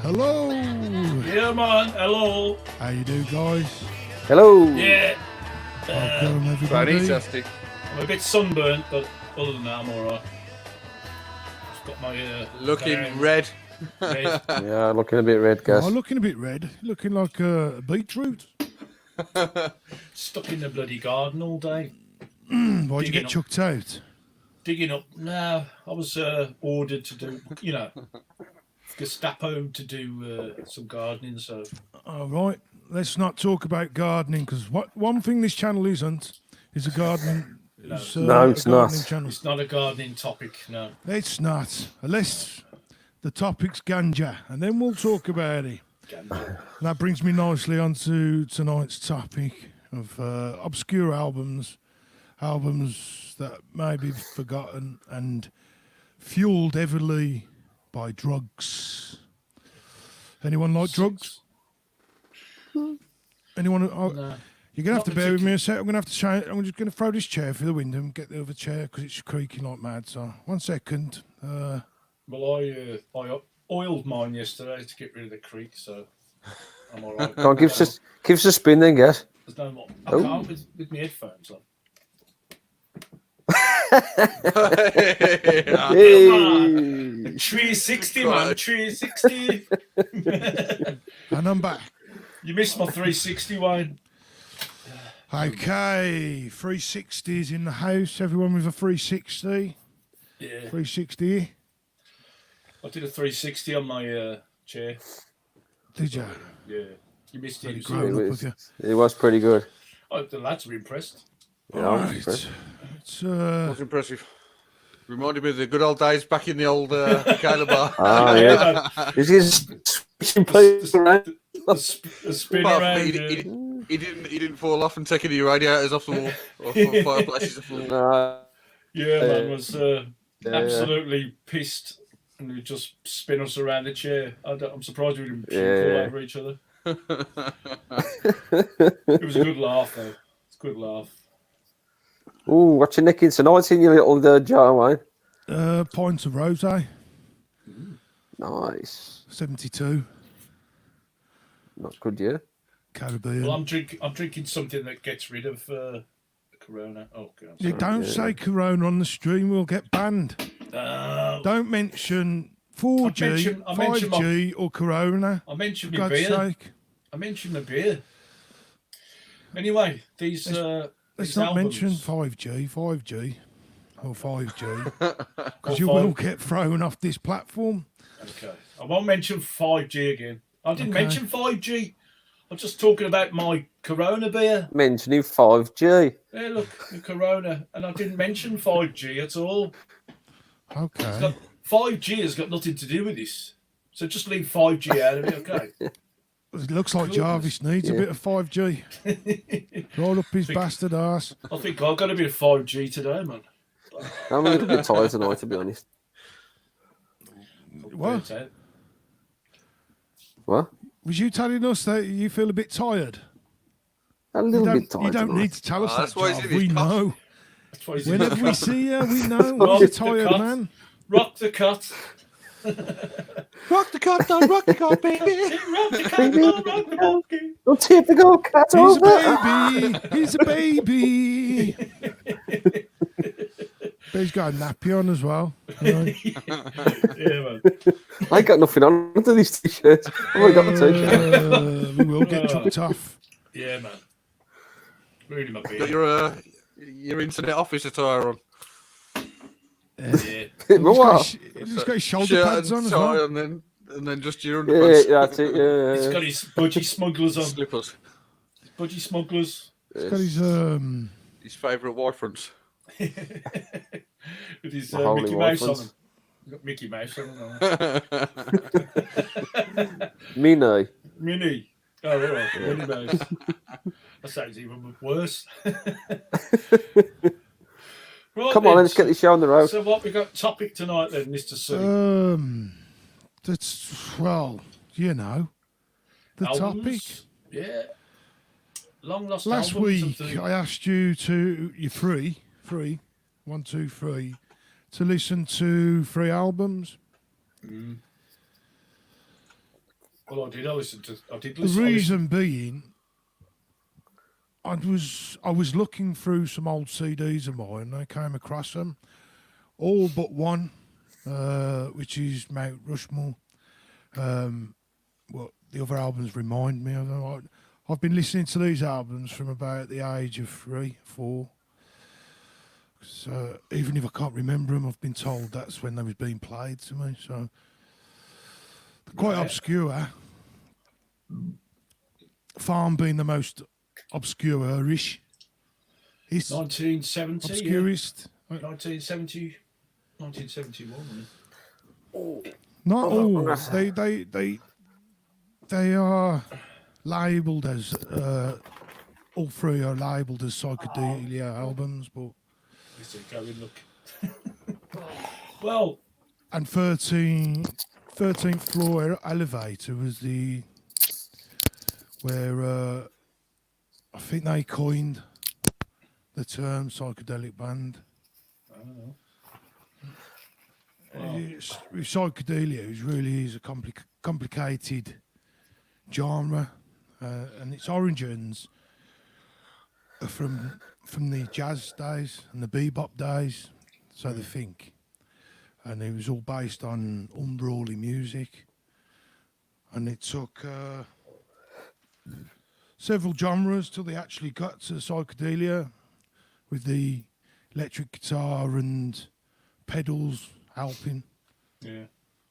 Hello. Yeah, man. Hello. How you do, guys? Hello. Yeah. Welcome, everybody. Fantastic. I'm a bit sunburnt, but other than that, I'm alright. Just got my Looking crown red. red. Yeah, looking a bit red, guys. Oh, looking a bit red. Looking like a beetroot. Stuck in the bloody garden all day. Why'd you Digging get up. chucked out? Digging up. No, I was ordered to do, Gestapo to do some gardening, so. All right. Let's not talk about gardening because one thing this channel isn't is a gardening. No. No, it's a gardening not. Channel. It's not a gardening topic, no. It's not. Unless the topic's ganja, and then we'll talk about it. And that brings me nicely onto tonight's topic of obscure albums that may be forgotten and fueled heavily by drugs. Anyone like drugs? Anyone? No. You're gonna have to Not bear with me a sec. I'm gonna have to change. I'm just gonna throw this chair through the window and get the other chair because it's creaking like mad. So 1 second. Well, I oiled mine yesterday to get rid of the creak, so I'm alright. Come on, give us a spin then, guys. There's no more. I Oh. can't with my headphones on. Hey. 360, man. 360. And I'm back. You missed my 360, Wayne. Okay, 360s in the house. Everyone with a 360. Yeah. 360. I did a 360 on my chair. Did you? Yeah. You missed Pretty it. grown It up was- with you. It was pretty good. Oh, the lads were impressed. Yeah, All I was right. impressed. It's That's impressive. Reminded me of the good old days back in the old kind of bar. Ah, yeah. man. This is switching places around. The spin Well, around. he didn't fall off and take any radiators off the wall or fireplaces off the wall. Yeah, man was yeah. absolutely pissed and would just spin us around the chair. I'm surprised we didn't fall Yeah. over each other. It was a good laugh, though. It's a good laugh. Ooh, what's your nicking tonight in your little jar, Wayne? pints of rosé, Nice. 72, Not good, yeah. Caribbean. Well, I'm drinking something that gets rid of Corona. Oh, God. You don't say Corona on the stream, we'll get banned. Don't mention 4G, I mentioned 5G, or Corona. I mentioned For my God's beer. sake. I mentioned the beer. Anyway, these Let's these not albums, mention 5G, or 5G, because Or you will 5. get thrown off this platform. Okay, I won't mention 5G again. I didn't Okay. mention 5G. I'm just talking about my Corona beer. Mentioning 5G. Yeah, look, the Corona, and I didn't mention 5G at all. Okay. 5G has got nothing to do with this, so just leave 5G out of it, okay? It looks like Goodness. Jarvis needs a Yeah. bit of 5G. Roll up his bastard ass. I think I've got a bit of 5G today, man. I'm a little bit tired tonight, to be honest. What? What? Was you telling us that you feel a bit tired? A You little don't, bit tired you don't tonight. need to tell us That's that, why he's Jarv. in his We cough. know. That's why he's in Whenever the we cut. see you, we know Rock you're the tired, cut. man. Rock the cut. Rock the cut, don't rock the cut, baby. Rock the cut, don't rock the monkey. Don't tip the gold cat He's a over. baby. He's a baby. But he's got a nappy on as well. You know. Yeah, man. I ain't got nothing on under these t-shirts. I've only got the t-shirt. We will get chucked off. Yeah, man. Really, my Got beer. your internet office attire on. Yeah. What? He's got his shoulder Shirt pads on and as tie, well. and then just your Yeah, underpants. that's it. He's Yeah. got his budgie smugglers on. Slippers. Budgie smugglers. He's got his His favourite Y fronts. With his Holy Mickey Mouse on waffles. them. He's got Mickey Mouse on them. Me no. Minnie. Oh, all right. Minnie Mouse. That sounds even worse. Right, Come on, then, let's get this show on the road. So what we got topic tonight then, Mr. C? that's well, you know, the topic. Albums? Yeah. Long lost Last albums week, of the- I asked you to you're free, 1, 2, 3, to listen to 3 albums. Well, I did. I did The listen. reason being, I was looking through some old CDs of mine, and I came across them, all but one, which is Mount Rushmore. What the other albums remind me of. I've been listening to these albums from about the age of 3, 4. So even if I can't remember them, I've been told that's when they was being played to me. So they're quite Right. obscure. Farm being the most obscure-ish. It's 1970. obscurest. 1970. 1971. Wasn't it? Not Oh, all. that's- They are labelled as all three are labelled as psychedelia albums, but Let's see, go and look. Well, and 13th floor elevator was the where I think they coined the term psychedelic band. I don't know. With psychedelia, it really is a complicated genre, and its origins are from the jazz days and the bebop days, so they think, and it was all based on unruly music, and it took several genres till they actually got to psychedelia, with the electric guitar and pedals helping. Yeah.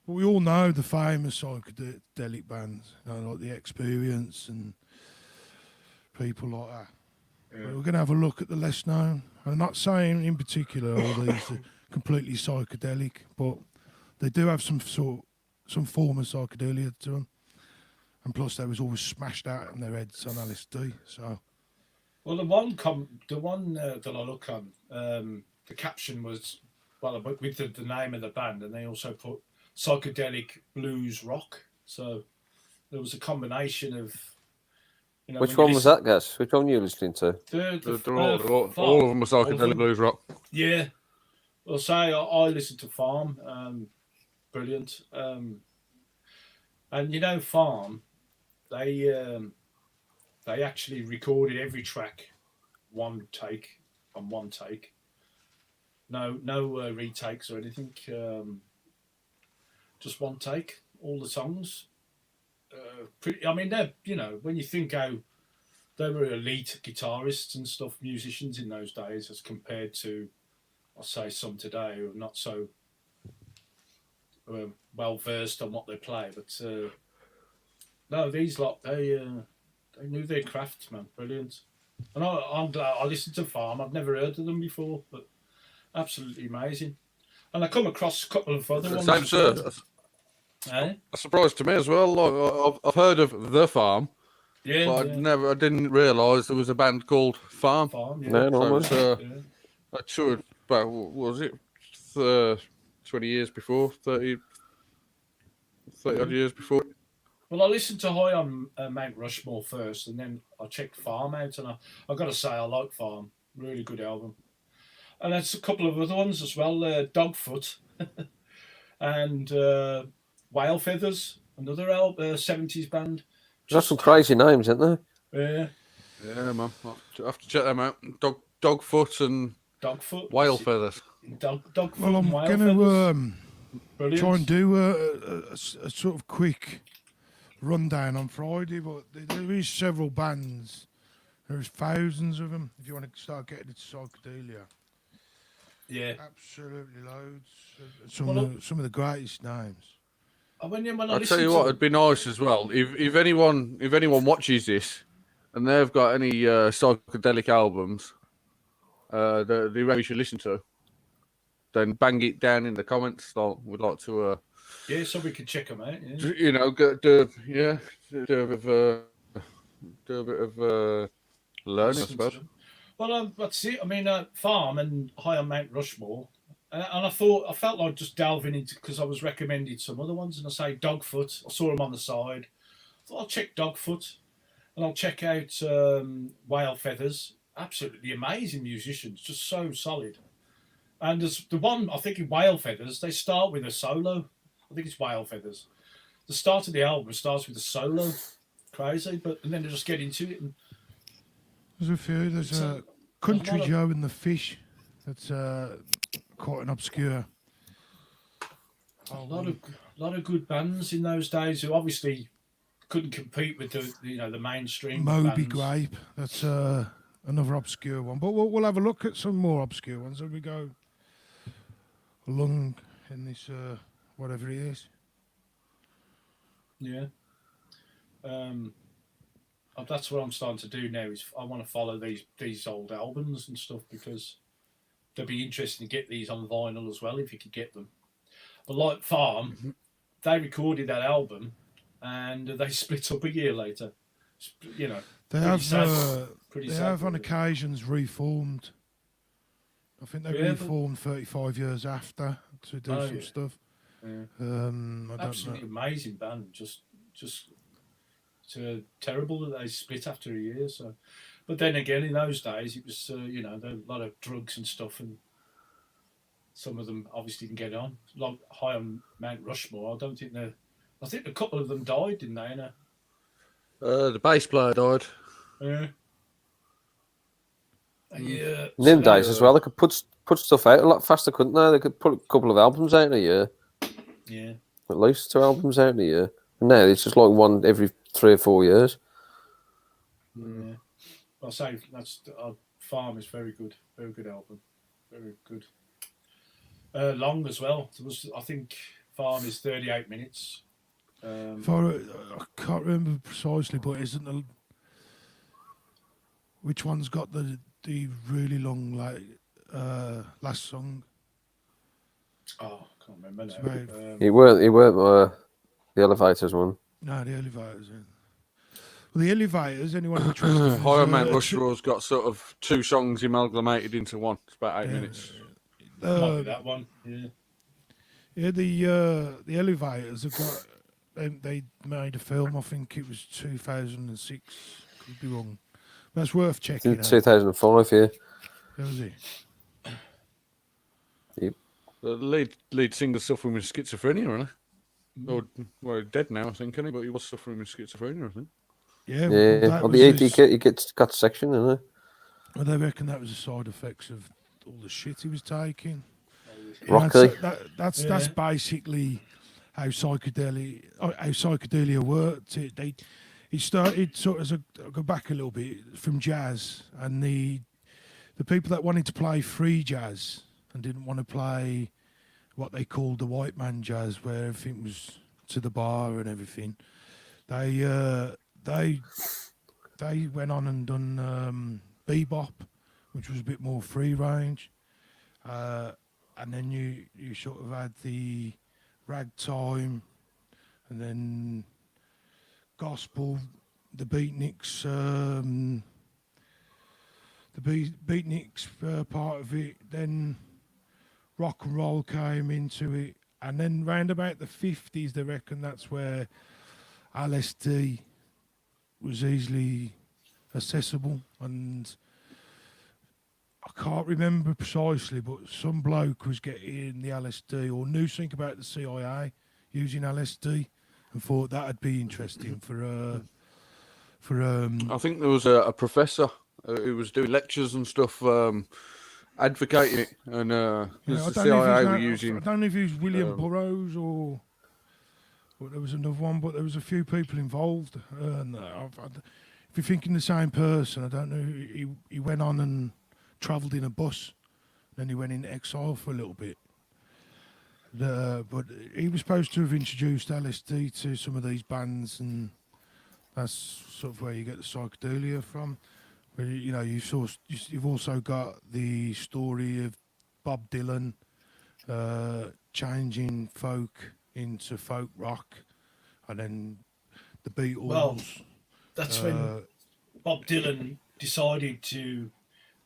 But we all know the famous psychedelic bands, like The Experience and people like that. Yeah. But we're going to have a look at the less known. I'm not saying in particular all these are completely psychedelic, but they do have some form of psychedelia to them. And plus, they was always smashed out in their heads on LSD. So Well, the one that I look on, the caption was with the name of the band, and they also put psychedelic blues rock. So there was a combination of. Which one was that, Gas? Which one were you listening to? All of them are psychedelic blues rock. Yeah. Well, say I listened to Farm, brilliant, and Farm, they actually recorded every track one take. No retakes or anything. Just one take. All the songs. They're when you think how they were elite guitarists and stuff, musicians in those days, as compared to, I'll say, some today who are not so well versed on what they play. But no, these lot they knew their craft, man. Brilliant. And I'm glad I listened to Farm. I've never heard of them before, but absolutely amazing. And I come across a couple of other ones. Same, sir. Eh? A surprise to me as well. Like, I've heard of The Farm, Yeah, but yeah. I didn't realise there was a band called Farm. Farm, yeah. No, no, So man. it's, Yeah. I toured about, what was it, 20 years before, 30 odd years before. Well, I listened to High on Mount Rushmore first, and then I checked Farm out, and I got to say I like Farm. Really good album. And there's a couple of other ones as well. Dogfoot and Whale Feathers, another 70s band. There's some crazy names, isn't there? Yeah, Yeah, man. I'll have to check them out. Dogfoot and Dogfoot. Whale Feathers. Dogfoot well, I'm and Whale going Feathers. to Brilliant. try and do a sort of quick rundown on Friday, but there is several bands. There's thousands of them if you want to start getting into psychedelia. Yeah. Absolutely loads. Well, Some of the greatest names. When I I'll listen tell you to what, it'd be nice as well if anyone watches this and they've got any psychedelic albums that they really should listen to, then bang it down in the comments. We'd like to, yeah, so we can check them out. Yeah. do a bit of learning, I suppose. Well, that's it. I mean, Farm and High on Mount Rushmore, and I felt like just delving into, because I was recommended some other ones, and I say Dogfoot. I saw them on the side. I thought I'll check Dogfoot, and I'll check out Whale Feathers. Absolutely amazing musicians, just so solid. And there's the one I think in Whale Feathers, they start with a solo. I think it's Whale Feathers. the start of the album starts with a solo, crazy, and then they just get into it. And There's a few. There's It's a a Country lot of- Joe and the Fish. That's quite an obscure. a lot of good bands in those days who obviously couldn't compete with the mainstream Moby bands. Grape. That's another obscure one. But we'll have a look at some more obscure ones as we go along in this whatever it is. Yeah. That's what I'm starting to do now. Is I want to follow these old albums and stuff because they'd be interesting to get these on vinyl as well if you could get them. But like Farm, they recorded that album and they split up a year later. You know, They pretty have sad. Pretty they sad, have on really. occasions reformed. I think they Yeah, but- reformed 35 years after to do Oh, some yeah. stuff. Yeah. I don't Absolutely know. amazing band. Just terrible that they split after a year. So, but then again, in those days, it was there were a lot of drugs and stuff, and some of them obviously didn't get on. Like High on Mount Rushmore, I think a couple of them died, didn't they? The bass player died. Yeah. Yeah. In them days as well, they could put stuff out a lot faster, couldn't they? They could put a couple of albums out in a year, Yeah. at least 2 albums out in a year. And now it's just like one every 3 or 4 years. Yeah. I'll say that's Farm is very good album, very good. Long as well. I think Farm is 38 minutes. I can't remember precisely, but which one's got the really long last song? Oh, I can't remember now. Right. It weren't the Elevators one. No, the Elevators. Yeah. Well, the Elevators. Anyone interested? High on Mount Rushmore's got sort of 2 songs amalgamated into one. It's about 8 minutes. Might be that one. Yeah. Yeah, the Elevators have got. They made a film. I think it was 2006. Could be wrong. That's worth checking In out. 2005, yeah. That was it. The lead singer suffering with schizophrenia, isn't he? Or well, dead now, I think, isn't he? But he was suffering with schizophrenia, I think. Yeah. Yeah, that well, was he gets got section, isn't well, they reckon that was the side effects of all the shit he was taking. Rocky. That's Yeah. basically how psychedelia worked. It started sort of I'll go back a little bit from jazz, and the people that wanted to play free jazz and didn't want to play what they called the white man jazz, where everything was to the bar and everything. They went on and done bebop, which was a bit more free range, and then you sort of had the ragtime, and then gospel, the beatniks, part of it. Then rock and roll came into it, and then round about the 50s, they reckon that's where LSD was easily accessible, and I can't remember precisely, but some bloke was getting the LSD or knew something about the CIA using LSD and thought that'd be interesting for I think there was a professor who was doing lectures and stuff, advocating it, and I the don't know if CIA were I using. don't know if it was William Burroughs or there was another one, but there was a few people involved. And if you're thinking the same person, I don't know. He went on and travelled in a bus, then he went into exile for a little bit. But he was supposed to have introduced LSD to some of these bands, and that's sort of where you get the psychedelia from. But you've also got the story of Bob Dylan changing folk into folk rock, and then the Beatles. Well, that's when Bob Dylan decided to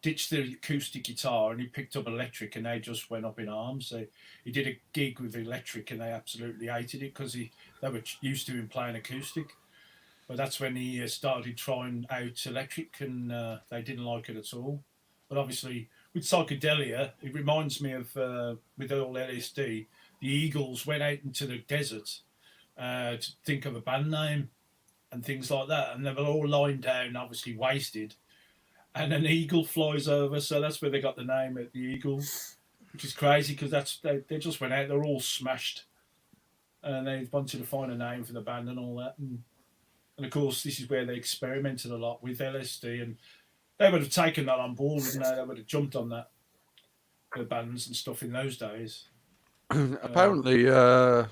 ditch the acoustic guitar and he picked up electric, and they just went up in arms. He did a gig with electric and they absolutely hated it because they were used to him playing acoustic. But that's when he started trying out electric, and they didn't like it at all. But obviously, with psychedelia, it reminds me of with all LSD, the Eagles went out into the desert to think of a band name and things like that. And they were all lying down, obviously wasted. And an eagle flies over, so that's where they got the name at the Eagle, which is crazy because they just went out, they're all smashed. And they wanted to find a name for the band and all that. And of course, this is where they experimented a lot with LSD, and they would have taken that on board, wouldn't they? They would have jumped on that, the bands and stuff in those days. Apparently, the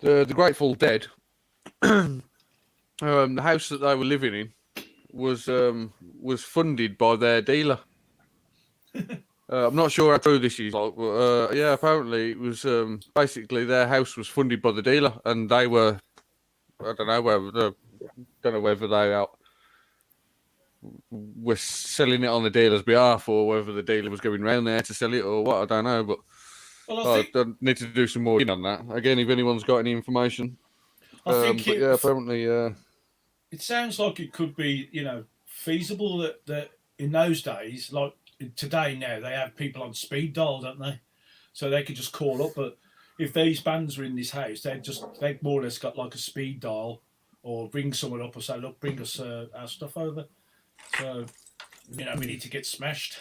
Grateful Dead, the house that they were living in was funded by their dealer. I'm not sure how true this is, but yeah, apparently it was basically their house was funded by the dealer, and they were, I don't know whether they were selling it on the dealer's behalf or whether the dealer was going round there to sell it or what. I don't know, but I need to do some more on that. Again, if anyone's got any information, yeah, apparently, it sounds like it could be, feasible that in those days, like today now, they have people on speed dial, don't they? So they could just call up. But if these bands were in this house, they more or less got like a speed dial, or ring someone up or say, look, bring us our stuff over. So, we need to get smashed.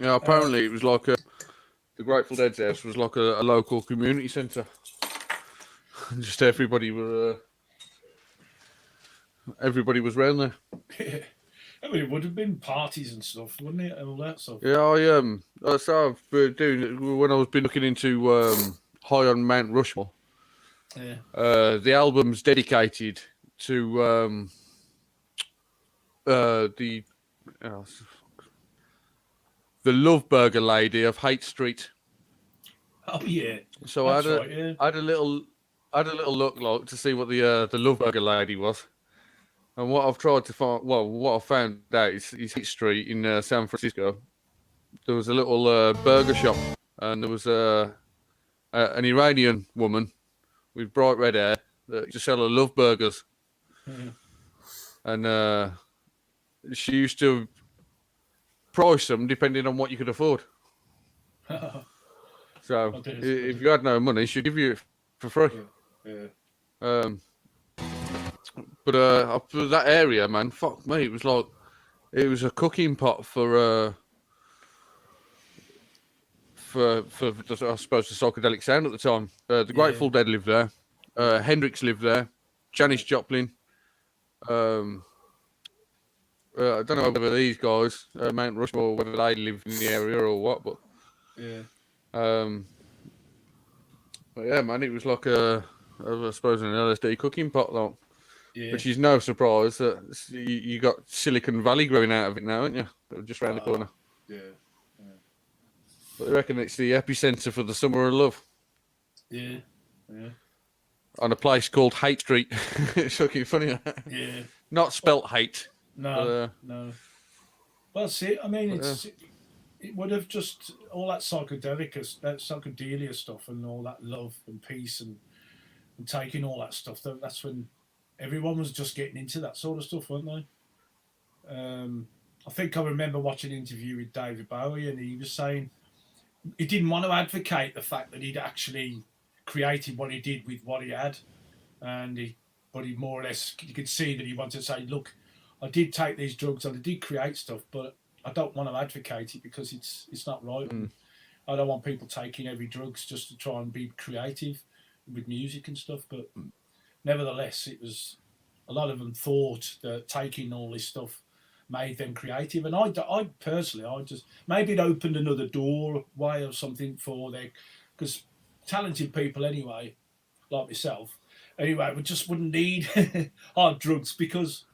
Yeah, apparently it was like the Grateful Dead's house was like a local community centre. Just everybody was round there. I mean, it would have been parties and stuff, wouldn't it? And all that stuff. Yeah, so I've been doing when I was been looking into High on Mount Rushmore. Yeah. The album's dedicated to the Love Burger lady of Haight Street. Oh yeah. So I had a little look like to see what the Love Burger lady was. And what I've tried to find, what I found out is Haight Street in San Francisco. There was a little burger shop, and there was an Iranian woman with bright red hair that used to sell her Love Burgers. Mm. And she used to price them depending on what you could afford. So if you had no money, she'd give you it for free. Yeah. But up to that area, man, fuck me, it was a cooking pot for I suppose the psychedelic sound at the time. The Grateful Dead lived there. Hendrix lived there. Janis Joplin. I don't know whether these guys, Mount Rushmore, whether they lived in the area or what, but Yeah. But yeah, man, it was like I suppose an LSD cooking pot, though. Yeah. Which is no surprise that you got Silicon Valley growing out of it now, haven't you? Just round the corner. Yeah. But I reckon it's the epicenter for the Summer of Love. Yeah. On a place called Haight Street. It's fucking funny. Yeah. Not spelt hate. No. No. Well, see, I mean, it would have just all that psychedelia stuff, and all that love and peace and taking all that stuff. That's when everyone was just getting into that sort of stuff, weren't they? I think I remember watching an interview with David Bowie, and he was saying he didn't want to advocate the fact that he'd actually created what he did with what he had, but he more or less, you could see that he wanted to say, look, I did take these drugs and I did create stuff, but I don't want to advocate it because it's not right. I don't want people taking every drugs just to try and be creative with music and stuff, but nevertheless, it was a lot of them thought that taking all this stuff made them creative, and I personally, just maybe it opened another doorway or something for because talented people anyway, like myself, anyway, wouldn't need hard drugs because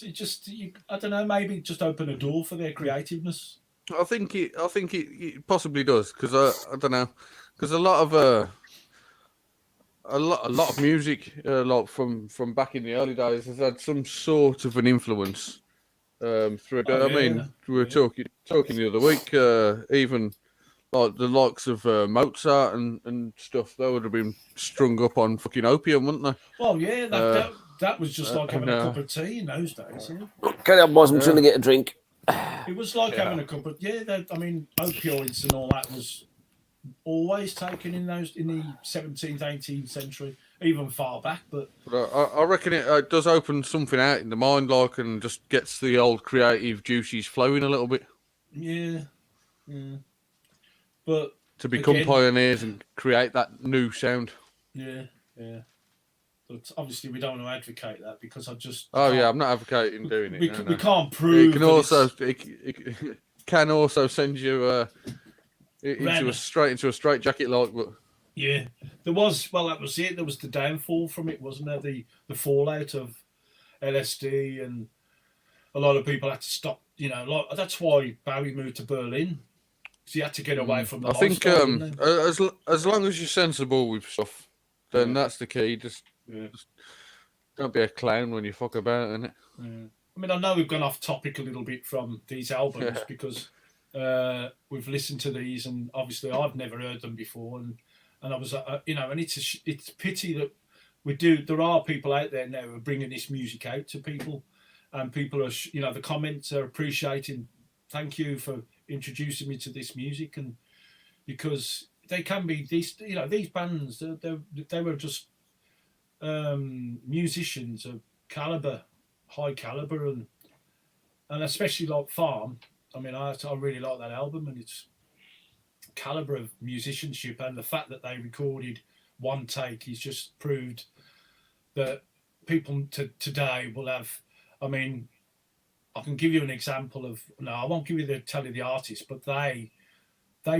I don't know, maybe just open a door for their creativeness. I think it possibly does because I don't know, because a lot of music, like from back in the early days, has had some sort of an influence through it. I mean, we were talking the other week, even like the likes of Mozart and stuff. They would have been strung up on fucking opium, wouldn't they? Well, yeah, that was just like having a cup of tea in those days. Yeah. Carry on, boys. I'm trying to get a drink. It was like having a cup of I mean, opioids and all that was always taken in the 17th, 18th century, even far back. But But I reckon it does open something out in the mind, like, and just gets the old creative juices flowing a little bit yeah, yeah. But to become again, pioneers and create that new sound. yeah, yeah. But obviously, we don't want to advocate that because I just Oh yeah, can't- I'm not advocating doing it. we, no, we no. can't prove. It can that also it's it can also send you random. straight into a straight jacket, like. But Yeah, there was. Well, that was it. There was the downfall from it, wasn't there? The fallout of LSD, and a lot of people had to stop. You know, like, that's why Bowie moved to Berlin. Because he had to get away from the I think lifestyle, didn't as long as you're sensible with stuff, then Yeah. that's the key. Just he? Yeah. don't be a clown when you fuck about, innit? Yeah. I mean, I know we've gone off topic a little bit from these albums Yeah. because we've listened to these, and obviously I've never heard them before, and I was, and it's a pity that we do. There are people out there now who are bringing this music out to people, and people are, the comments are appreciating. Thank you for introducing me to this music, and because they can be these, these bands, they were just musicians of high caliber, and especially like Farm. I mean, I really like that album, and its caliber of musicianship, and the fact that they recorded one take is just proved that people today will have. I mean, I can give you an example of. No, I won't tell you the artist, but they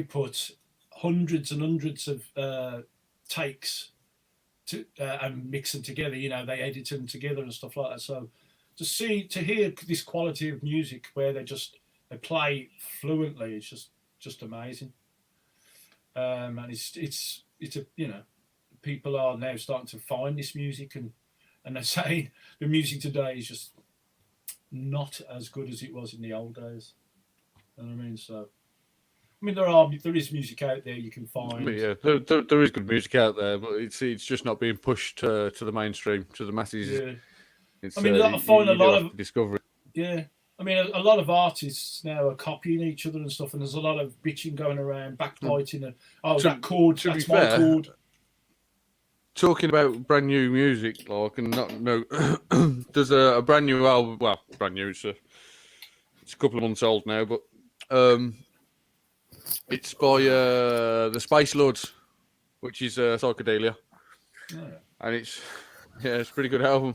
put hundreds and hundreds of takes to and mix them together. They edit them together and stuff like that. So to hear this quality of music where they play fluently, it's just amazing. And it's a people are now starting to find this music, and they're saying the music today is just not as good as it was in the old days. You know what I mean? So I mean, there is music out there you can find. But yeah, there is good music out there, but it's just not being pushed to the mainstream, to the masses. Yeah. It's, I mean, I find you a do lot have of to discover it. Yeah, I mean, a lot of artists now are copying each other and stuff, and there's a lot of bitching going around, backbiting, and that chord, to be that's my fair, chord. Talking about brand new music, like, and there's a brand new album. Well, brand new. It's a couple of months old now, but it's by the Space Lords, which is Psychedelia, and it's a pretty good album.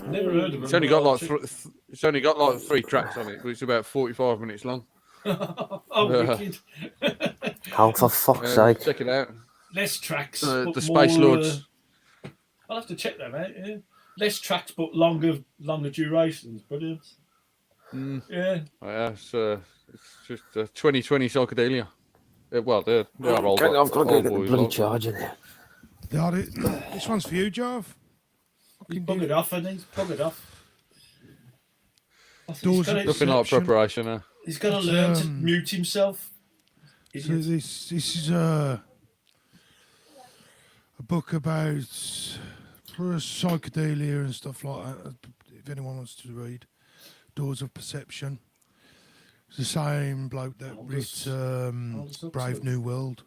Never heard of it. It's only got like 3 tracks on it, but it's about 45 minutes long. wicked. Oh, for fuck's sake. Check it out. Less tracks. The but Space more, Lords. I'll have to check that out. Yeah. Less tracks, but longer durations. Brilliant. Yeah. Yeah, it's just 2020 Psychedelia. Well, they're old. I've got to go old get the boys, bloody like. charger there. This one's for you, Jarv. He's buggered off, and he's buggered off. Doors of Nothing like Perception. preparation. He's got to learn to mute himself. So this is a book about psychedelia and stuff like that. If anyone wants to read, Doors of Perception. It's the same bloke that wrote Brave New World.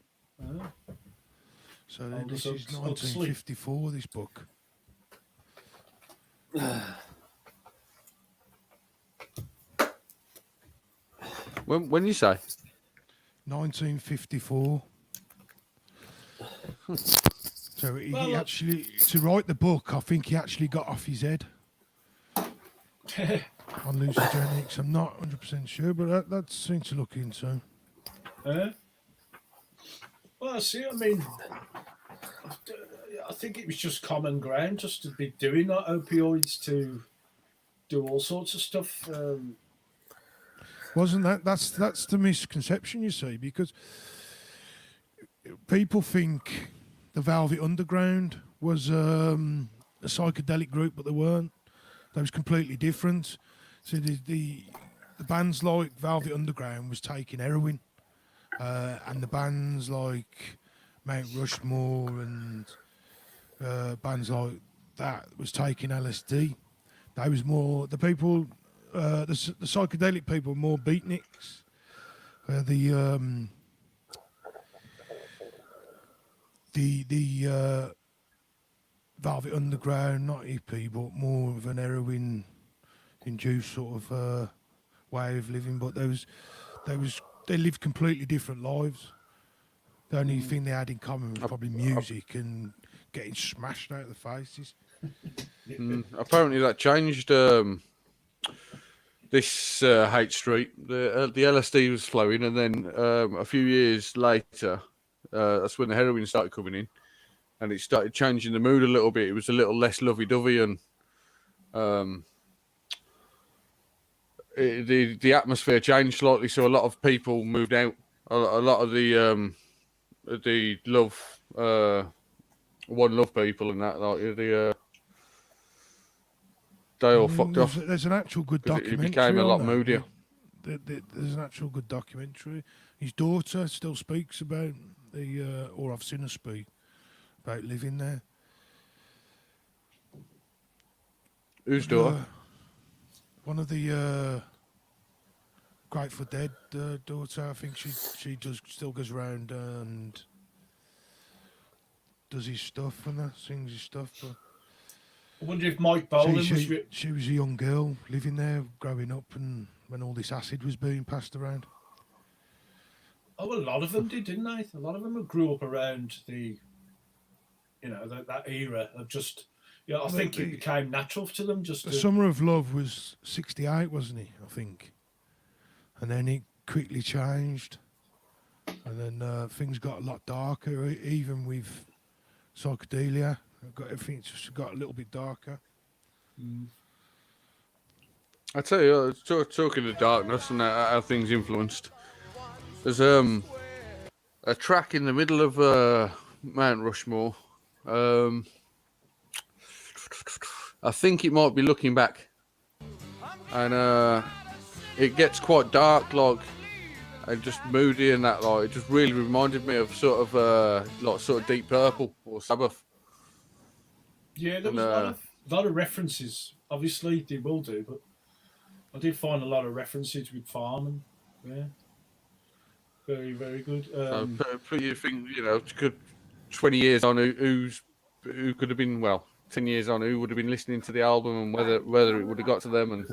So this is 1954. This book. When you say 1954. So he actually, to write the book, I think he actually got off his head on hallucinogenics. I'm not 100% sure, but that's something to look into. Well, see, I mean, I think it was just common ground just to be doing that opioids to do all sorts of stuff. Wasn't that's the misconception, you see, because people think the Velvet Underground was a psychedelic group, but they weren't. They was completely different. So the bands like Velvet Underground was taking heroin, and the bands like Mount Rushmore and bands like that was taking LSD. They was more the people. The psychedelic people were more beatniks. The the Velvet Underground, not hippie, but more of an heroin induced sort of way of living. But they lived completely different lives. The only thing they had in common was probably music and getting smashed out of the faces. Apparently, that changed this Hate Street. The LSD was flowing, and then a few years later, that's when the heroin started coming in, and it started changing the mood a little bit. It was a little less lovey-dovey, and the atmosphere changed slightly. So a lot of people moved out. A lot of the love, one love people, and that they all fucked off. There's an actual good 'Cause documentary. it became a lot on that. moodier. There's an actual good documentary. His daughter still speaks about or I've seen her speak about living there. Whose daughter? One of the Grateful Dead daughter. I think she still goes around and does his stuff and that, sings his stuff. But I wonder if Mike Bolan was. she was a young girl living there, growing up, and when all this acid was being passed around. Oh, a lot of them did, didn't they? A lot of them grew up around that era of just. Yeah, I think it became natural to them. Just The Summer of Love was 68, wasn't he? I think, and then it quickly changed, and then things got a lot darker, even with psychedelia. Everything just got a little bit darker. I tell you, talking of darkness and how things influenced. There's a track in the middle of Mount Rushmore. I think it might be Looking Back, and it gets quite dark, like, and just moody and that. Like, it just really reminded me of sort of Deep Purple or Sabbath. Yeah, there was a lot of references. Obviously, they will do, but I did find a lot of references with Farman. Yeah, very, very good. So you think, could 20 years on, who could have been, 10 years on, who would have been listening to the album, and whether it would have got to them, and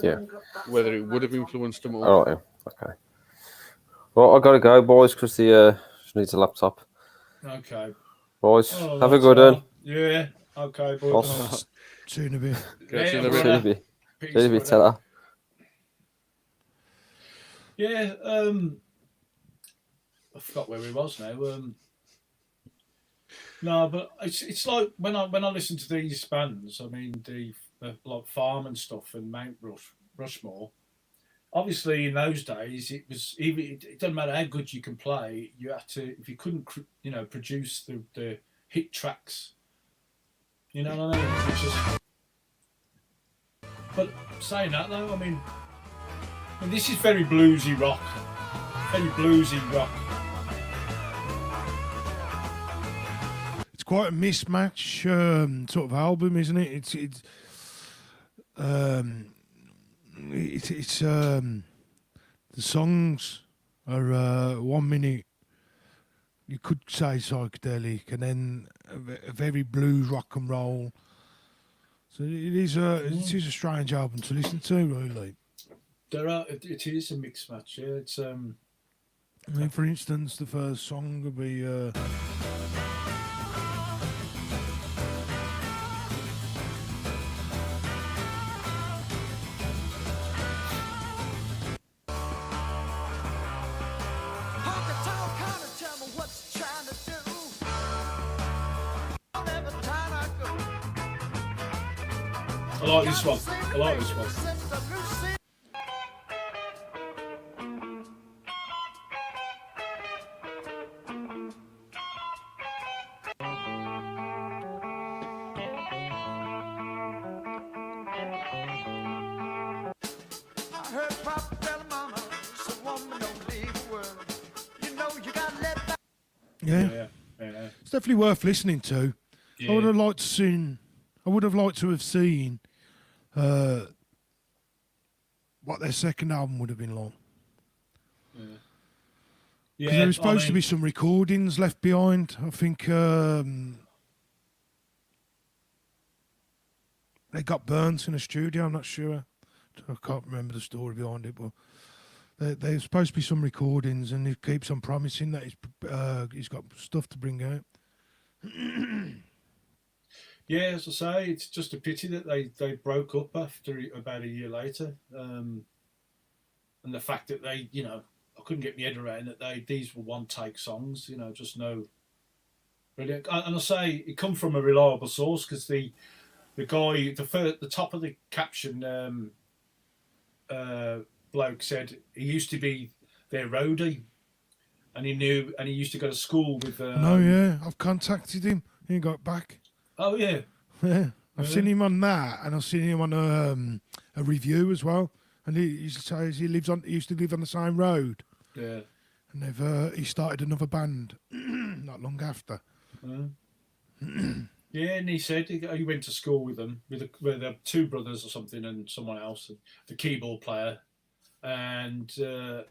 whether it would have influenced them all. All right, okay. Well, I gotta go, boys, because she needs a laptop. Okay. Boys, have a good one. Yeah. Okay, boys. See you in a bit. See you in a bit. Peace, See you in a bit, tell her. Yeah, I forgot where we was now. No, but it's like when I listen to these bands, I mean the like Farm and stuff and Mount Rushmore. Obviously, in those days, it doesn't matter how good you can play. You had to, if you couldn't, produce the hit tracks. You know what I mean? It's just. But saying that though, I mean, this is very bluesy rock. Very bluesy rock. It's quite a mismatch sort of album, isn't it? It's the songs are 1 minute you could say psychedelic, and then a very blues rock and roll. So it is a strange album to listen to, really. It is a mixed match. Yeah, it's I mean, for instance, the first song would be. I like this one. I like this one. Yeah. It's definitely worth listening to. Yeah. I would have liked to have seen what their second album would have been like. Yeah. Yeah, there was supposed to I be mean, some recordings left behind. I think they got burnt in a studio. I'm not sure. I can't remember the story behind it, but there's supposed to be some recordings, and he keeps on promising that he's got stuff to bring out. yeah, as I say, it's just a pity that they broke up after about a year later, and the fact that they, I couldn't get my head around that these were one take songs, just no. Brilliant, and I say it come from a reliable source because the guy, the top of the caption, bloke said he used to be their roadie, and he used to go to school with. No, yeah, I've contacted him. He got back. Oh yeah. Yeah, I've Yeah. seen him on that, and I've seen him on a review as well. And he says he used to live on the same road, Yeah. and he started another band not long after. Yeah, and he said he went to school with them, with the two brothers or something, and someone else, the keyboard player. And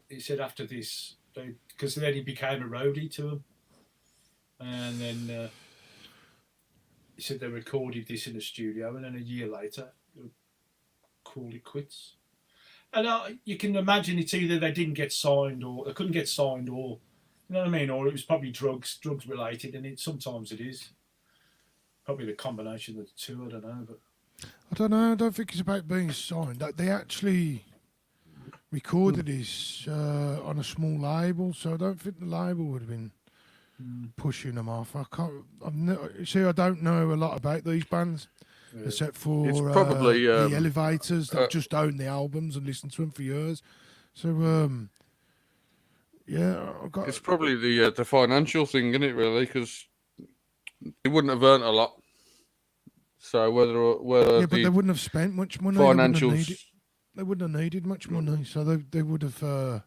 he said after this, because then he became a roadie to them, and then he said they recorded this in a studio, and then a year later, they called it quits. And you can imagine it's either they didn't get signed, or they couldn't get signed, or you know what I mean, or it was probably drugs related, and sometimes it is. Probably the combination of the two. I don't know, but I don't know. I don't think it's about being signed. They actually recorded this on a small label, so I don't think the label would have been pushing them off. I don't know a lot about these bands, except for It's probably, the Elevators that just own the albums and listen to them for years. So yeah, It's probably the financial thing, isn't it? Really, because they wouldn't have earned a lot. So whether yeah, but they wouldn't have spent much money. financials, They wouldn't have needed much money, so they would have.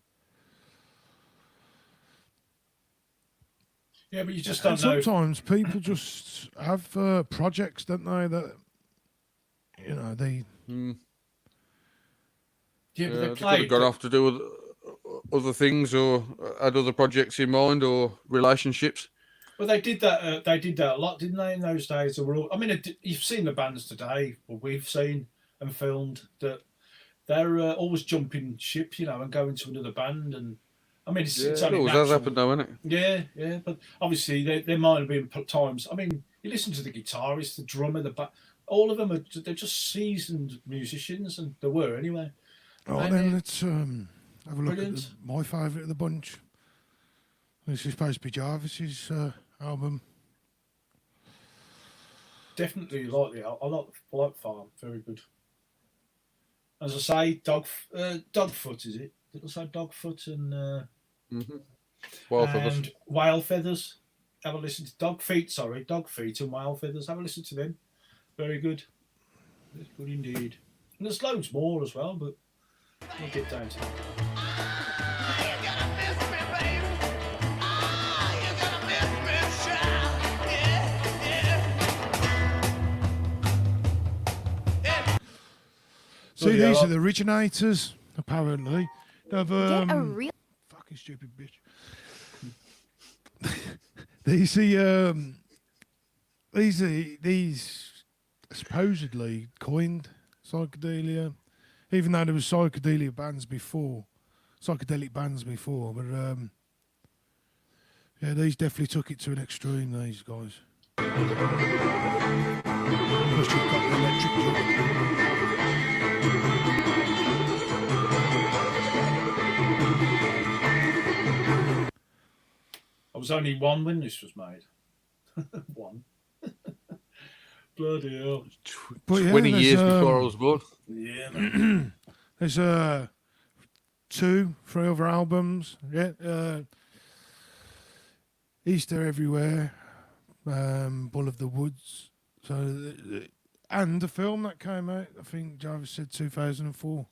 yeah, but you just And don't know. sometimes people just have projects, don't they? That they. Yeah, but they they could have played. gone off to do with other things, or had other projects in mind, or relationships. Well, they did that. They did that a lot, didn't they? In those days, they were all. I mean, you've seen the bands today, or we've seen and filmed that they're always jumping ship, and going to another band. And I mean, it's It only always natural. has happened, though, isn't it? Yeah. But obviously, there might have been times. I mean, you listen to the guitarist, the drummer, all of them they're just seasoned musicians, and they were anyway. Oh, And, then let's have a look brilliant. at my favourite of the bunch. This is supposed to be Jarvis's album. Definitely like I like Farm. Very good. As I say, Dogfoot is it? Did I say Dogfoot and Well, for this, and Whale Feathers? Have a listen to Dogfeet and Whale Feathers. Have a listen to them. Very good. It's good indeed. And there's loads more as well, but we'll get down to that. See, yeah, these I- are the originators, apparently. They've Get a real. fucking stupid bitch. These supposedly coined psychedelia, even though there was psychedelic bands before. But yeah, these definitely took it to an extreme. These guys. Plus, you've got the electric guitar. I was only one when this was made. One. Bloody hell. But yeah, 20 there's, years before I was born. Yeah, man. There's 3 other albums. Yeah, Easter Everywhere, Bull of the Woods. So, and the film that came out, I think Jarvis said 2004.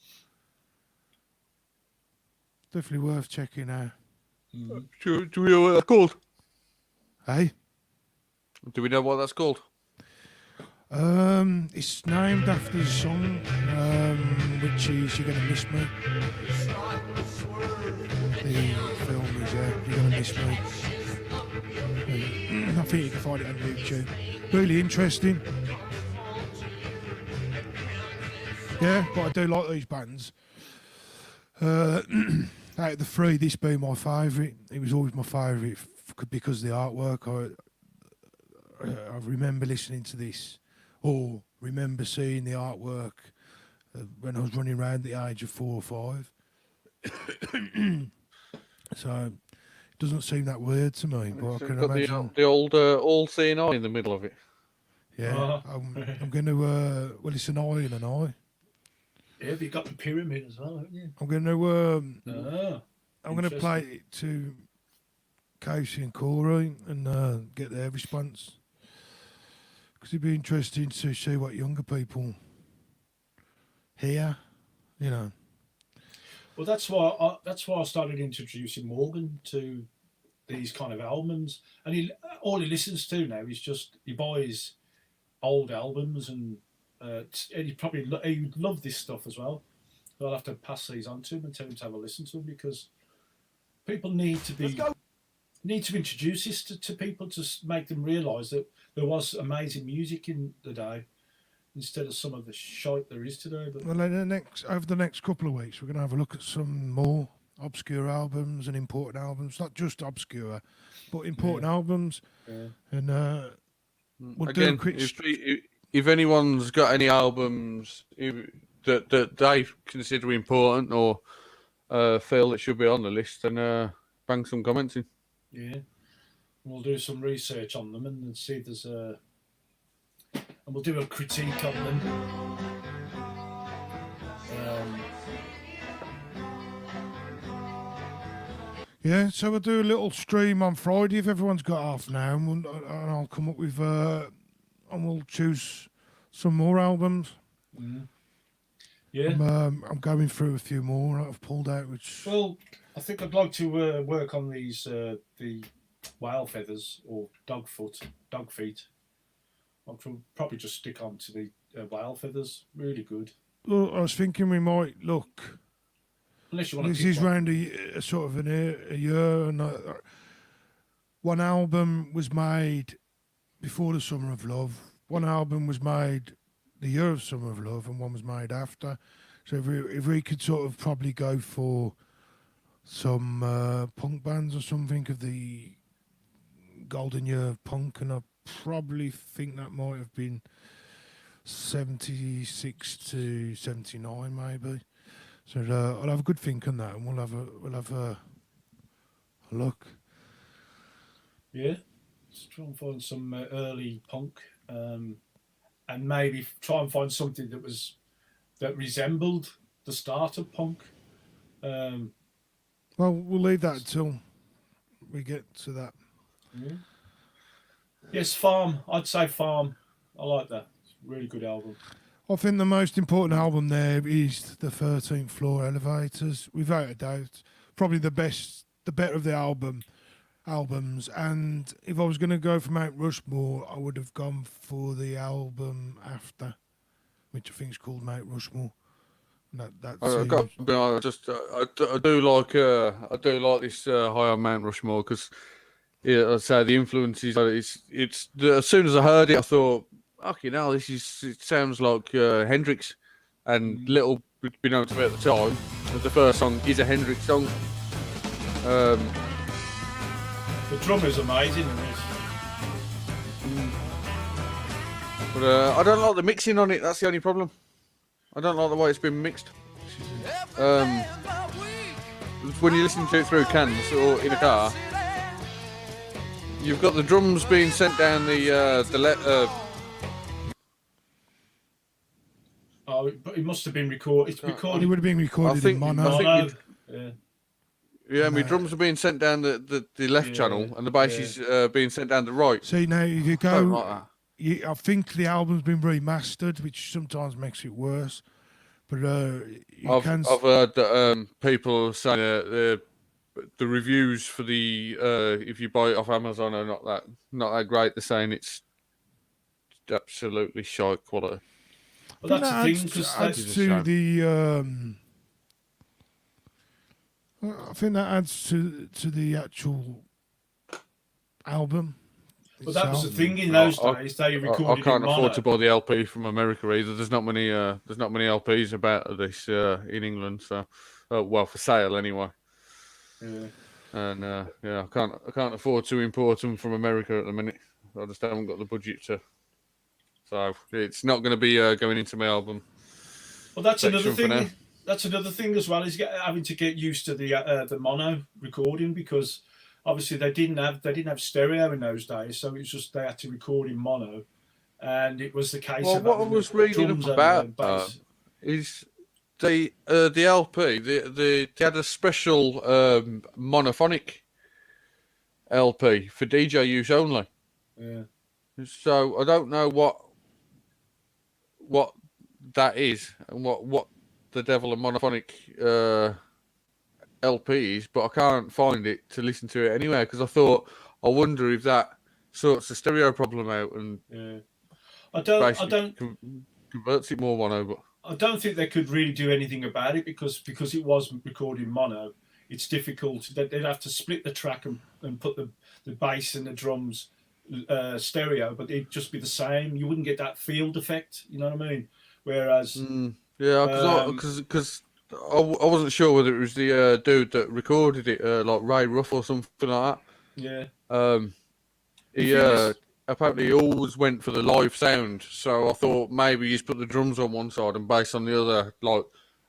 Definitely worth checking out. Do we know what that's called? Hey, Do we know what that's called? it's named after the song, which is "You're Gonna Miss Me." The film is "You're Gonna this week. I think you can find it on YouTube. Really interesting. Yeah, but I do like these bands. Out of the three, this being my favourite. It was always my favourite because of the artwork. I remember listening to this, or remember seeing the artwork when I was running around the age of 4 or 5. So it doesn't seem that weird to me, but I It's can got imagine. the old all-seeing eye in the middle of it. Yeah, I'm going to. Well, it's an eye and an eye. Yeah, but you got the pyramid as well, haven't you? I'm going to. I'm going to interesting. play it to Casey and Corey and get their response, because it'd be interesting to see what younger people hear. You know. Well, that's why I started introducing Morgan to these kind of albums, and all he listens to now is just he buys old albums, and he would love this stuff as well. So I'll have to pass these on to him and tell him to have a listen to them, because people need to introduce this to people to make them realise that there was amazing music in the day, instead of some of the shite there is today. But Well, over the next couple of weeks, we're going to have a look at some more obscure albums and important albums. Not just obscure, but important albums. yeah. And we'll do a Again, quick. if anyone's got any albums that they consider important or feel that should be on the list, then bang some comments in. Yeah, we'll do some research on them and see if there's and we'll do a critique on them. Yeah, so we'll do a little stream on Friday if everyone's got half an hour, and I'll come up with and we'll choose some more albums. Yeah. I'm going through a few more I've pulled out, which Well, I think I'd like to work on these the whale feathers or dog feet. I'll probably just stick on to the whale feathers. Really good. well, I was thinking we might look. Unless you want to. This is round a sort of a year, and one album was made before the Summer of Love. One album was made the year of Summer of Love, and one was made after. So if we could sort of probably go for some punk bands or something of the golden year of punk, and I probably think that might have been 76 to 79 maybe. So I'll have a good think on that, and we'll have a look. Yeah. Let's try and find some early punk, and maybe try and find something that resembled the start of punk. Well, we'll leave that until we get to that. Yeah. Yes, Farm. I'd say Farm. I like that. It's a really good album. I think the most important album there is the 13th Floor Elevators, without a doubt. Probably the better of the albums. And if I was going to go for Mount Rushmore, I would have gone for the album after, which I think is called Mount Rushmore. That's I got to be honest, I do like this High on Mount Rushmore, because I'd say the influences. It's as soon as I heard it, I thought, okay, now it sounds like Hendrix, and little be known to me at the time that the first song is a Hendrix song. The drummer's amazing in this. But I don't like the mixing on it. That's the only problem. I don't like the way it's been mixed. When you listen to it through cans or in a car, you've got the drums being sent down Oh, but it must have been recorded. It's It recorded. would have been recorded in mono. Mono. Yeah. Yeah, my drums are being sent down the left channel, and the bass is being sent down the right. See, now if you I don't like go, that. I think the album's been remastered, which sometimes makes it worse. But I've heard that people saying the reviews for the if you buy it off Amazon are not that great. They're saying it's absolutely shite quality. Well, that's the thing. adds Because to the. I think that adds to the actual album. But that was the itself. thing in those I- days. They I recorded can't in mono. afford to buy the LP from America either. There's not many LPs about this in England, so well, for sale anyway. Yeah. And I can't afford to import them from America at the minute. I just haven't got the budget to. So it's not going to be going into my album. Well, that's another section for now. thing. That's another thing as well, is having to get used to the mono recording, because obviously they didn't have stereo in those days, so it was just they had to record in mono, and it was the case. Well, of what I having was the reading drums up and the about bass. is the LP. They had a special monophonic LP for DJ use only. Yeah. So I don't know what that is and what the devil of monophonic LP is, but I can't find it to listen to it anywhere, because I wonder if that sorts the stereo problem out and Yeah. I don't converts it more mono. But I don't think they could really do anything about it, because it was recording mono. It's difficult. They'd have to split the track and put the bass and the drums stereo, but it'd just be the same. You wouldn't get that field effect. You know what I mean? Whereas, because I wasn't sure whether it was the dude that recorded it, like Ray Ruff or something like yeah, that. He apparently always went for the live sound, so I thought maybe he's put the drums on one side and bass on the other, like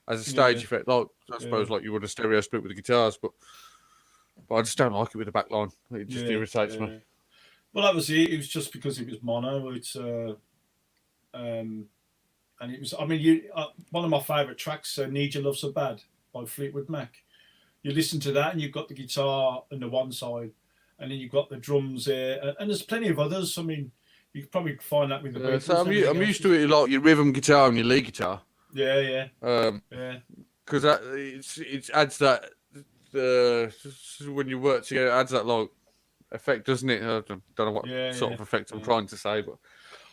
as a stage effect, like I suppose like you would a stereo split with the guitars, but I just don't like it with the back line. It just irritates me. Well, that was it. It was just because it was mono. It's and it was. I mean, one of my favourite tracks, "Need Your Love So Bad" by Fleetwood Mac. You listen to that, and you've got the guitar on the one side, and then you've got the drums there, and there's plenty of others. I mean, you could probably find that with the Beatles. So I'm used to it, like your rhythm guitar and your lead guitar. Yeah. Because it adds that when you work together, it adds that like effect, doesn't it? I don't know what sort of effect I'm trying to say, but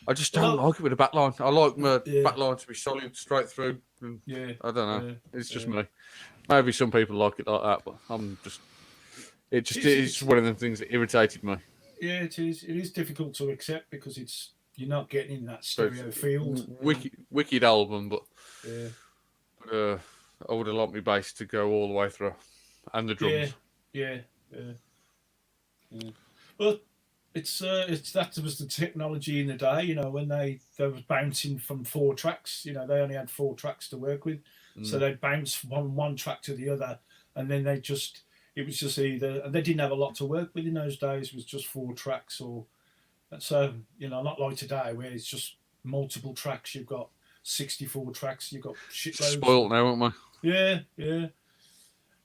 I just don't like it with a backline. I like my backline to be solid, straight through. And I don't know. It's just me. Maybe some people like it like that, but I'm just. It's one of the things that irritated me. Yeah, it is. It is difficult to accept, because you're not getting that stereo field. Wicked album, but I would have liked my bass to go all the way through, and the drums. Yeah. Well, it's that was the technology in the day. You know, when they was bouncing from 4 tracks. You know, they only had 4 tracks to work with, so they'd bounce from one track to the other, and then it was just either, and they didn't have a lot to work with in those days. It was just 4 tracks, or so, you know, not like today where it's just multiple tracks. You've got 64 tracks. You've got shitloads. Spoiled now, aren't we? Yeah.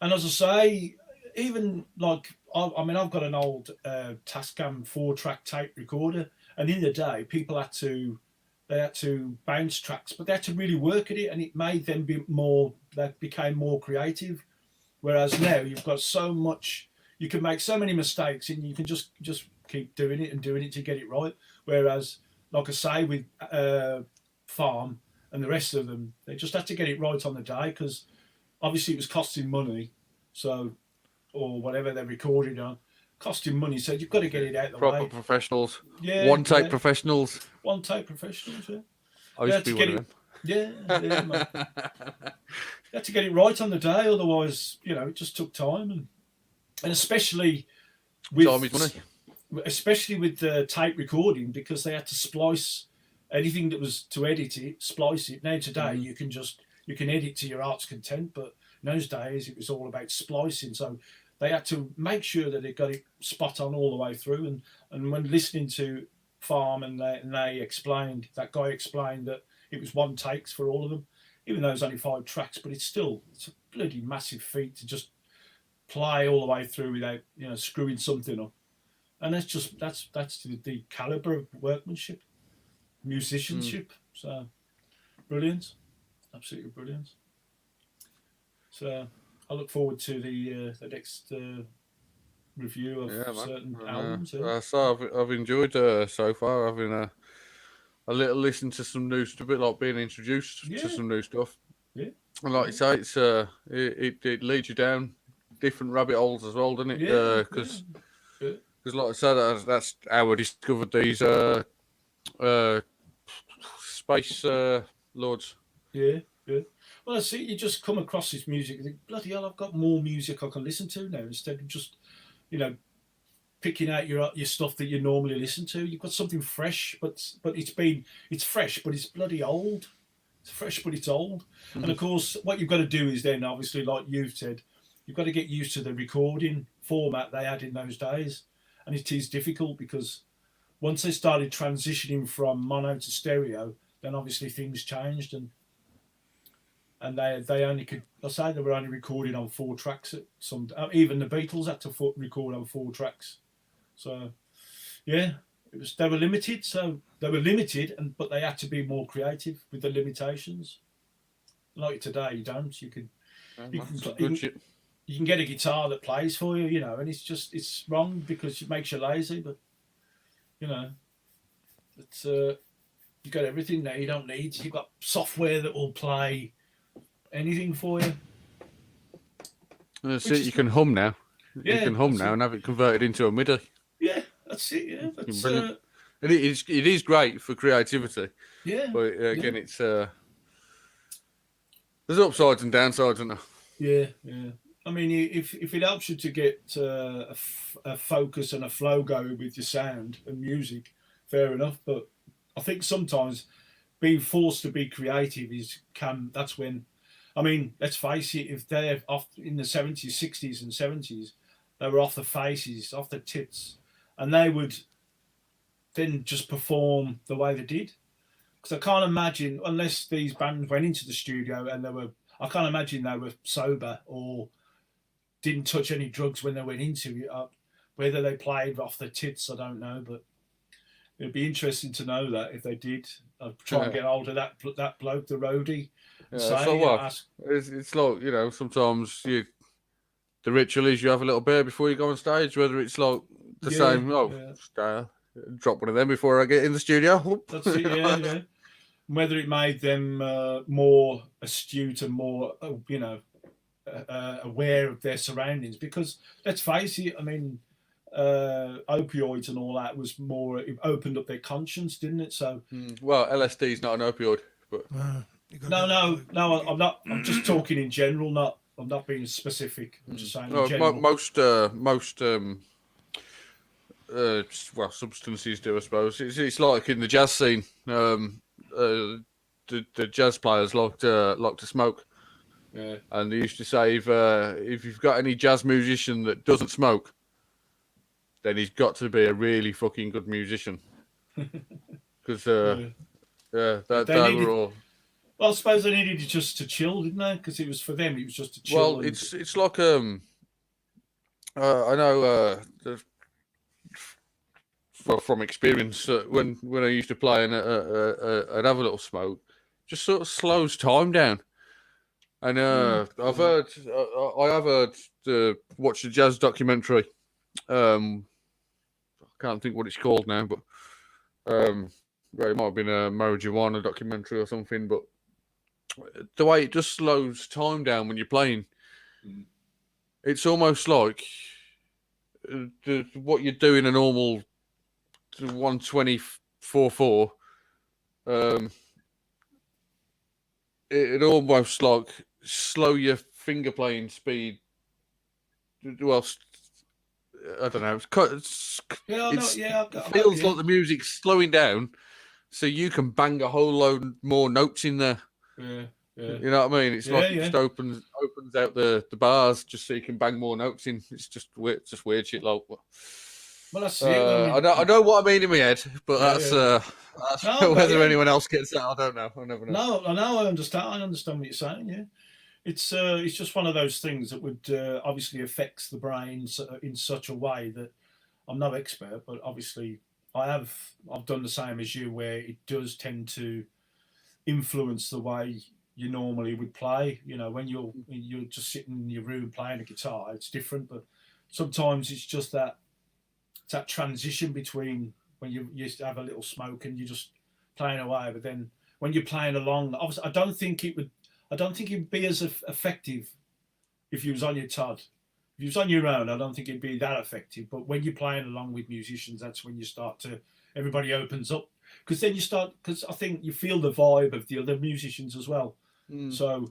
And as I say, even like I've got an old Tascam 4-track tape recorder, and in the day people had to bounce tracks, but they had to really work at it, and it made them became more creative. Whereas now you've got so much, you can make so many mistakes, and you can just keep doing it to get it right. Whereas, like I say, with Farm and the rest of them, they just had to get it right on the day, because obviously it was costing money, so, or whatever they recorded on, costing money, so you've got to get it out the way. Proper professionals. Yeah. One take professionals. One take professionals, yeah. I used to be one of them. Yeah, man. You had to get it right on the day, otherwise, you know, it just took time, and especially with Time is money. Especially with the tape recording, because they had to splice anything that was to edit it, splice it. Now today you can edit to your heart's content, but in those days it was all about splicing. So they had to make sure that they got it spot on all the way through. And when listening to Farm, and that guy explained that it was 1 takes for all of them, even though it's only 5 tracks, but it's a bloody massive feat to just play all the way through without, you know, screwing something up. And that's the caliber of workmanship, musicianship. So brilliant, absolutely brilliant. So I look forward to the next review of certain albums. So I've enjoyed so far having a little listen to some new stuff, a bit like being introduced to some new stuff. Yeah. And like you say, it's it leads you down different rabbit holes as well, doesn't it? Because Because, like I said, that's how I discovered these space lords. Yeah, yeah. Well, I see. You just come across this music and think, bloody hell, I've got more music I can listen to now instead of just, you know, picking out your stuff that you normally listen to. You've got something fresh, but it's fresh, but it's bloody old. It's fresh, but it's old. And of course, what you've got to do is then, obviously, like you've said, you've got to get used to the recording format they had in those days, and it is difficult because once they started transitioning from mono to stereo, then obviously things changed, and they only could. I say they were only recording on 4 tracks. At some, even the Beatles had to record on 4 tracks. So, yeah, they were limited. So they were limited, but they had to be more creative with the limitations. Like today, you don't. You can get a guitar that plays for you, you know, and it's wrong because it makes you lazy. But you know, it's you've got everything now. You don't need. You've got software that will play anything for you. That's it. You can hum now. Yeah, you can hum now and have it converted into a MIDI. Yeah, that's it. Yeah, that's Brilliant. And it is great for creativity. Yeah. But again, it's there's upsides and downsides, isn't there? Yeah, yeah. I mean, if it helps you to get a focus and a flow going with your sound and music, fair enough. But I think sometimes being forced to be creative that's when, I mean, let's face it, if they're off in the 70s, 60s and 70s, they were off the faces, off the tits, and they would then just perform the way they did. Because I can't imagine, unless these bands went into the studio and I can't imagine they were sober or didn't touch any drugs when they went into it. Whether they played off their tits, I don't know, but it'd be interesting to know that if they did. I'd try and get hold of that bloke, the roadie. Yeah, so what? It's like, you know, sometimes the ritual is you have a little beer before you go on stage, whether it's like the same, drop one of them before I get in the studio. That's it, yeah. Whether it made them more astute and more, aware of their surroundings. Because let's face it, I mean, opioids and all that was more, it opened up their conscience, didn't it? So, well, LSD is not an opioid, but no, I'm not. I'm just talking in general. I'm not being specific. I'm just saying in general. Most substances do, I suppose. It's like in the jazz scene. The jazz players like to smoke. Yeah. And they used to say if you've got any jazz musician that doesn't smoke, then he's got to be a really fucking good musician. Because they were all. Well, I suppose they needed just to chill, didn't they? Because it was for them. It was just to chill. Well, it's like I know from experience when I used to play and I'd have a little smoke, just sort of slows time down. And I have heard watch the jazz documentary. I can't think what it's called now, but it might have been a marijuana documentary or something. But the way it just slows time down when you're playing, it's almost like what you do in a normal 124/4. It almost like slow your finger playing speed. Well, I don't know. It feels like the music's slowing down, so you can bang a whole load more notes in there. Yeah. You know what I mean? It's like it just opens out the bars just so you can bang more notes in. It's just weird shit. Like, well, that's it. I know what I mean in my head, but that's whether anyone else gets that, I don't know. I never know. No, I understand. I understand what you're saying. Yeah, it's just one of those things that would obviously affects the brain in such a way that I'm no expert, but obviously I've done the same as you, where it does tend to influence the way you normally would play. You know, when you're just sitting in your room playing a guitar, it's different. But sometimes it's just that transition between when you used to have a little smoke and you're just playing away, but then when you're playing along, obviously I don't think it would be as effective if you was on your Todd. If you was on your own, I don't think it'd be that effective. But when you're playing along with musicians, that's when you start to everybody opens up, because then you start, because I think you feel the vibe of the other musicians as well. So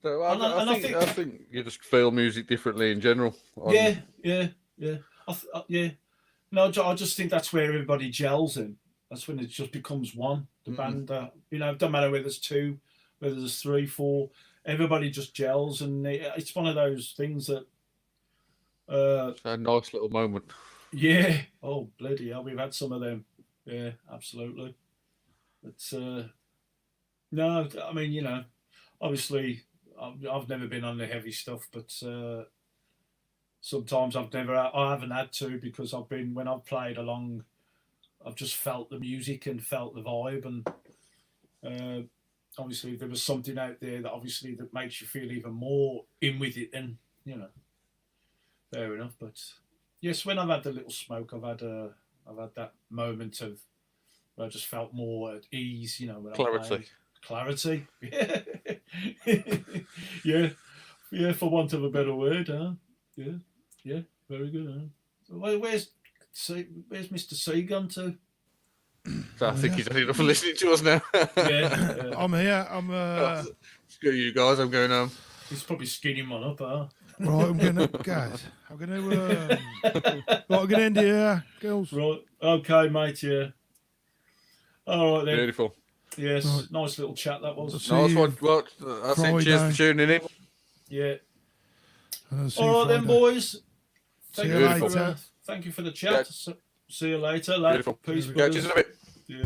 So And I I think you just feel music differently in general. yeah. Yeah. No, I just think that's where everybody gels in. That's when it just becomes one. The band, you know, it don't matter whether there's two, whether there's three, four. Everybody just gels, and it's one of those things that. A nice little moment. Yeah. Oh, bloody hell, we've had some of them. Yeah, absolutely. But no, I mean, you know, obviously, I've never been on the heavy stuff, but sometimes I haven't had to, because when I've played along, I've just felt the music and felt the vibe, and obviously, if there was something out there that makes you feel even more in with it, then you know, fair enough. But yes, when I've had the little smoke, I've had that moment of where I just felt more at ease, you know, when clarity. Yeah, for want of a better word, huh? Yeah, very good. Huh? So where's Mr. C gone to? So I think he's had enough for listening to us now. Yeah, I'm here. I'm Screw you guys, I'm going home. he's probably skinning one up, huh? right. I'm gonna. God, I'm gonna. Right, I'm gonna end here, girls. Right, okay, mate. Yeah. All right then. Beautiful. Yes, Right. nice little chat that was. See Nice you one. Well, I think cheers for tuning in. Yeah. See you All right then, Friday. boys. See you Beautiful. later. Thank you for the chat. Yeah. See you later. Lad. Beautiful. Peace, Catch brothers. you in a bit. Yeah.